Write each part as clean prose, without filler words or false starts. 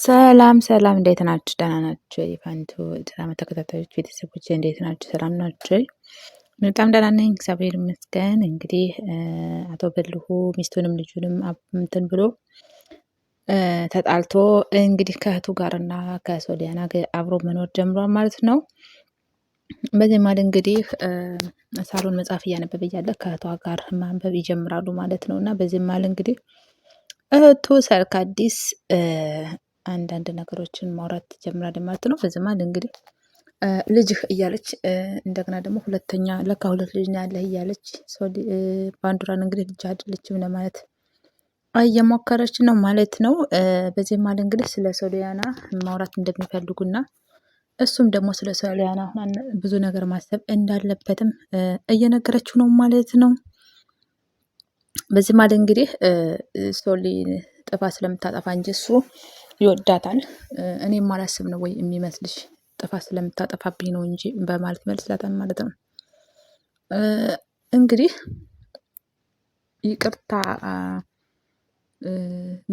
ሰላም ሰላም እንዴት ናችሁ? ደህና ናችሁ? የፋኒቱ ድራማ ተከታታዮች ቤተሰቦቼ እንዴት ናችሁ? ሰላም ናችሁ? በጣም ደህና ነኝ፣ እግዚአብሔር ይመስገን። እንግዲህ አቶ በልሁ ሚስቱንም ልጁንም እንትን ብሎ ተጣልቶ እንግዲህ ከእህቱ ጋር እና ከሶሊያና ጋር አብሮ መኖር ጀምሯል ማለት ነው። በዚህ ማለት እንግዲህ ሳሎን መጽሐፍ እያነበበ እያለ ከእህቷ ጋር ማንበብ ይጀምራሉ ማለት ነው። እና በዚህ ማለት እንግዲህ እህቱ ሰርካዲስ አንዳንድ ነገሮችን ማውራት ትጀምራለች ማለት ነው። በዚህ መሀል እንግዲህ ልጅህ እያለች እንደገና ደግሞ ሁለተኛ ለካ ሁለት ልጅ ነው ያለህ እያለች ባንዱራን እንግዲህ ልጅ አይደለችም ለማለት እየሞከረች ነው ማለት ነው። በዚህ መሀል እንግዲህ ስለ ሶሊያና ማውራት እንደሚፈልጉና እሱም ደግሞ ስለ ሶሊያና አሁን ብዙ ነገር ማሰብ እንዳለበትም እየነገረችው ነው ማለት ነው። በዚህ መሀል እንግዲህ ሶሊ ጥፋት ስለምታጠፋ እንጂ እሱ ይወዳታል። እኔም ማላስብ ነው ወይ የሚመስልሽ? ጥፋት ስለምታጠፋብኝ ነው እንጂ በማለት መልስላታል ማለት ነው። እንግዲህ ይቅርታ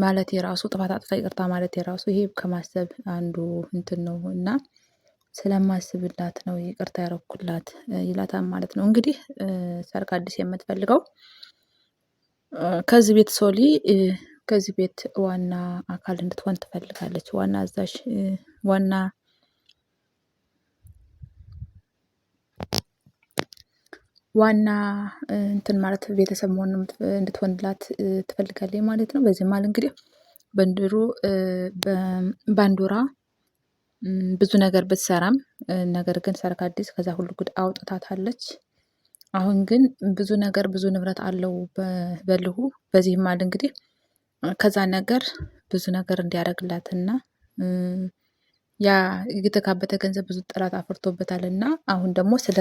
ማለት የራሱ ጥፋት አጥፋ ይቅርታ ማለት የራሱ ይሄ ከማሰብ አንዱ እንትን ነው እና ስለማስብላት ነው ይቅርታ ያረኩላት ይላታል ማለት ነው። እንግዲህ ሰርካዲስ የምትፈልገው ከዚህ ቤት ሶሊ ከዚህ ቤት ዋና አካል እንድትሆን ትፈልጋለች። ዋና አዛዥ ዋና እንትን ማለት ቤተሰብ መሆን እንድትሆንላት ትፈልጋለች ማለት ነው። በዚህ መሀል እንግዲህ ባንዶራ ብዙ ነገር ብትሰራም ነገር ግን ሰርካዲስ ከዛ ሁሉ ጉድ አውጥታታለች። አሁን ግን ብዙ ነገር ብዙ ንብረት አለው በልሁ። በዚህም መሀል እንግዲህ ከዛ ነገር ብዙ ነገር እንዲያደርግላትና ያ የተካበተ ገንዘብ ብዙ ጠላት አፍርቶበታልና አሁን ደግሞ ስለ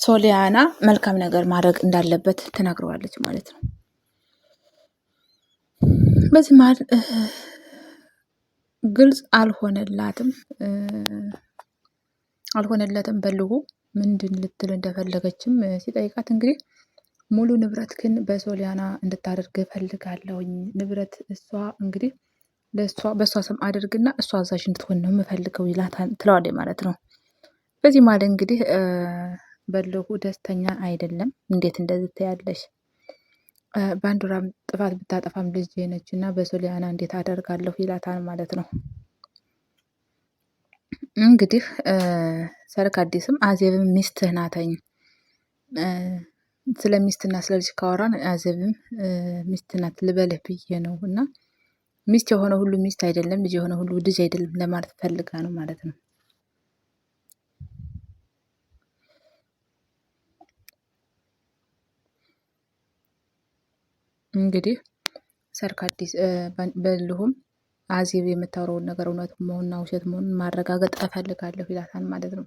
ሶሊያና መልካም ነገር ማድረግ እንዳለበት ትነግረዋለች ማለት ነው። በዚህ መሀል ግልጽ አልሆነለትም በልሁ ምንድን ልትል እንደፈለገችም ሲጠይቃት እንግዲህ ሙሉ ንብረት ግን በሶሊያና እንድታደርግ እፈልጋለሁኝ። ንብረት እሷ እንግዲህ በእሷ ስም አድርግና እሷ አዛዥ እንድትሆን ነው የምፈልገው ይላታል ትለዋለች ማለት ነው። በዚህ ማለት እንግዲህ በልሁ ደስተኛ አይደለም። እንዴት እንደዚህ ትያለሽ? ባንዶራም ጥፋት ብታጠፋም ልጅ ነች እና በሶሊያና እንዴት አደርጋለሁ ይላታል ማለት ነው። እንግዲህ ሰርካዲስም አዜብም ሚስትህ ናተኝ ስለ ሚስትና ስለ ልጅ ካወራን አዜብም ሚስት ናት ልበልህ ብዬ ነው እና ሚስት የሆነ ሁሉ ሚስት አይደለም፣ ልጅ የሆነ ሁሉ ልጅ አይደለም ለማለት ፈልጋ ነው ማለት ነው። እንግዲህ ሰርካዲስ በልሁም አዜብ የምታወራውን ነገር እውነት መሆንና ውሸት መሆኑን ማረጋገጥ እፈልጋለሁ ይላታል ማለት ነው።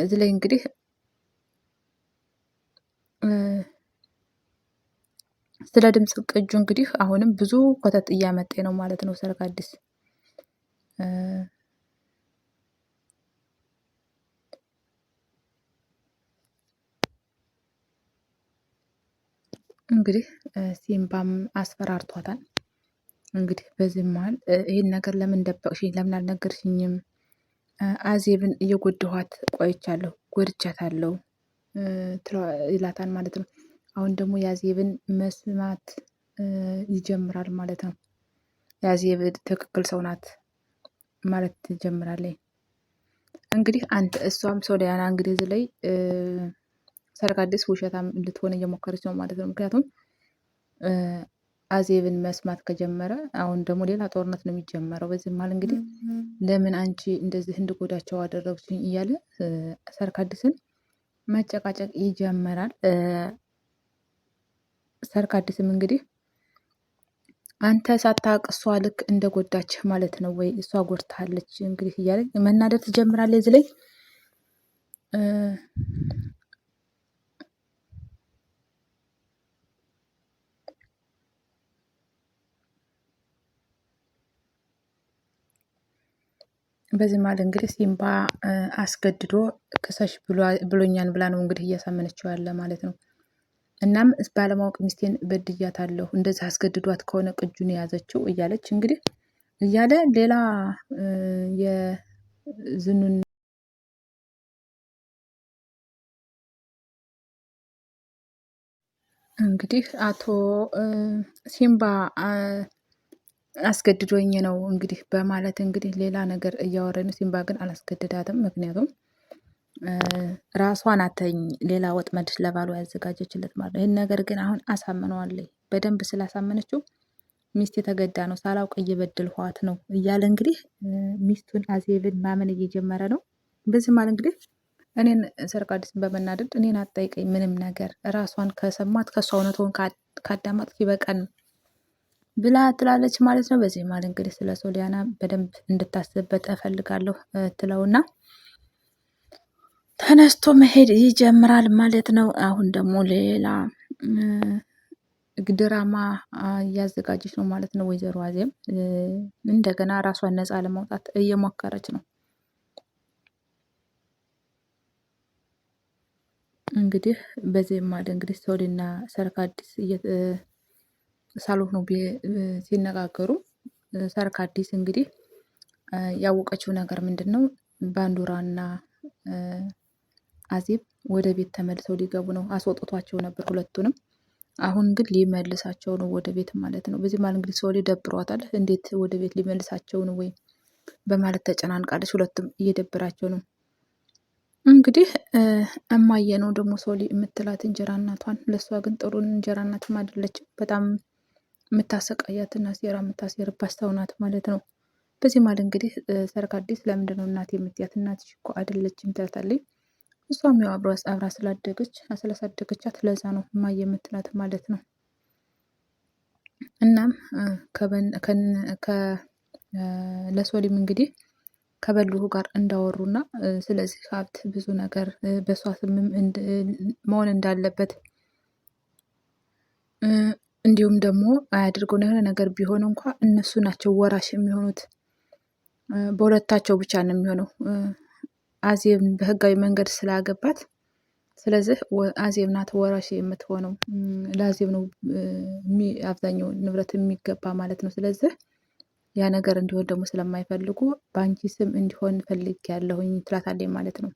እዚህ ላይ እንግዲህ ስለ ድምፅ ቅጁ እንግዲህ አሁንም ብዙ ኮተት እያመጣ ነው ማለት ነው ሰርካዲስ። እንግዲህ ሲምባም አስፈራርቷታል። እንግዲህ በዚህ መሀል ይህን ነገር ለምን ደበቅሽኝ? ለምን አልነገርሽኝም? አዜብን እየጎዳኋት ቆይቻለሁ፣ ጎድቻታለሁ ይላታል ማለት ነው። አሁን ደግሞ የአዜብን መስማት ይጀምራል ማለት ነው። የአዜብ ትክክል ሰው ናት ማለት ትጀምራለች። እንግዲህ እሷም ሶሊያና እንግዲህ እዚህ ላይ ሰርካዲስ ውሸታም ልትሆን እየሞከረች ነው ማለት ነው። ምክንያቱም አዜብን መስማት ከጀመረ አሁን ደግሞ ሌላ ጦርነት ነው የሚጀመረው። በዚህ መሀል እንግዲህ ለምን አንቺ እንደዚህ እንድጎዳቸው አደረግሽኝ እያለ ሰርካዲስን መጨቃጨቅ ይጀምራል። ሰርካዲስም እንግዲህ አንተ ሳታውቅ እሷ ልክ እንደጎዳች ማለት ነው ወይ እሷ ጎድታለች እንግዲህ እያለ መናደድ ትጀምራለች እዚህ ላይ በዚህ መሀል እንግዲህ ሲምባ አስገድዶ ክሰሽ ብሎኛል ብላ ነው እንግዲህ እያሳመነችው ያለ ማለት ነው። እናም ባለማወቅ ሚስቴን በድያታለሁ፣ እንደዚህ አስገድዷት ከሆነ ቅጁን የያዘችው እያለች እንግዲህ እያለ ሌላ የዝኑን እንግዲህ አቶ ሲምባ አስገድዶኝ ነው እንግዲህ በማለት እንግዲህ ሌላ ነገር እያወራ ነው። ሲምባ ግን አላስገድዳትም። ምክንያቱም ራሷ ናተኝ ሌላ ወጥመድ ለባሉ ያዘጋጀችለት ማለት ነው። ይህን ነገር ግን አሁን አሳምነዋለች። በደንብ ስላሳመነችው ሚስት የተገዳ ነው ሳላውቅ እየበደልኋት ነው እያለ እንግዲህ ሚስቱን አዜብን ማመን እየጀመረ ነው። በዚህ ማለት እንግዲህ እኔን ሰርቃዲስን በመናደድ እኔን አትጠይቀኝ ምንም ነገር ራሷን ከሰማት ከእሷ እውነቱን ካዳማጥ ይበቃን ብላ ትላለች ማለት ነው። በዚህ ማለት እንግዲህ ስለ ሶሊያና በደንብ እንድታስብበት እፈልጋለሁ ትለውና ተነስቶ መሄድ ይጀምራል ማለት ነው። አሁን ደግሞ ሌላ ድራማ እያዘጋጀች ነው ማለት ነው። ወይዘሮ አዜብ እንደገና ራሷን ነፃ ለማውጣት እየሞከረች ነው። እንግዲህ በዚህ ማለት እንግዲህ ሶሊና ሰርካዲስ ሳሎን ነው ሲነጋገሩ ሰርካዲስ እንግዲህ ያወቀችው ነገር ምንድን ነው? ባንዱራና አዜብ ወደ ቤት ተመልሰው ሊገቡ ነው። አስወጥቷቸው ነበር ሁለቱንም። አሁን ግን ሊመልሳቸው ነው ወደ ቤት ማለት ነው። በዚህ ማለት እንግዲህ ሶሊ ደብሯታል። እንዴት ወደ ቤት ሊመልሳቸው ነው ወይ በማለት ተጨናንቃለች። ሁለቱም እየደበራቸው ነው። እንግዲህ እማየ ነው ደግሞ ሶሊ የምትላት እንጀራ እናቷን። ለእሷ ግን ጥሩ እንጀራ እናትም አይደለችም። በጣም የምታሰቃያትና ሴራ የምታሴርባት ሰው ናት ማለት ነው። በዚህ ማለት እንግዲህ ሰርካዲስ ለምንድን ነው እናቴ የምትያት? እናትሽ እኮ አይደለችም ትላታለች። እሷም ያው አብራ ስላሳደገቻት ለዛ ነው እማዬ የምትላት ማለት ነው። እናም ለሶሊም እንግዲህ ከበልሁ ጋር እንዳወሩና ስለዚህ ሀብት ብዙ ነገር በሷ ስምም መሆን እንዳለበት እንዲሁም ደግሞ አያድርገው የሆነ ነገር ቢሆን እንኳ እነሱ ናቸው ወራሽ የሚሆኑት። በሁለታቸው ብቻ ነው የሚሆነው። አዜብ በህጋዊ መንገድ ስላገባት ስለዚህ አዜብ ናት ወራሽ የምትሆነው። ለአዜብ ነው አብዛኛው ንብረት የሚገባ ማለት ነው። ስለዚህ ያ ነገር እንዲሆን ደግሞ ስለማይፈልጉ በአንቺ ስም እንዲሆን ፈልጌያለሁኝ ትላታለች ማለት ነው።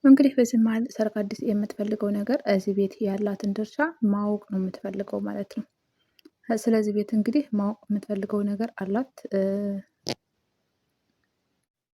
እንግዲህ በዚህ መሀል ሰርካዲስ የምትፈልገው ነገር እዚህ ቤት ያላትን ድርሻ ማወቅ ነው የምትፈልገው ማለት ነው። ስለዚህ ቤት እንግዲህ ማወቅ የምትፈልገው ነገር አላት።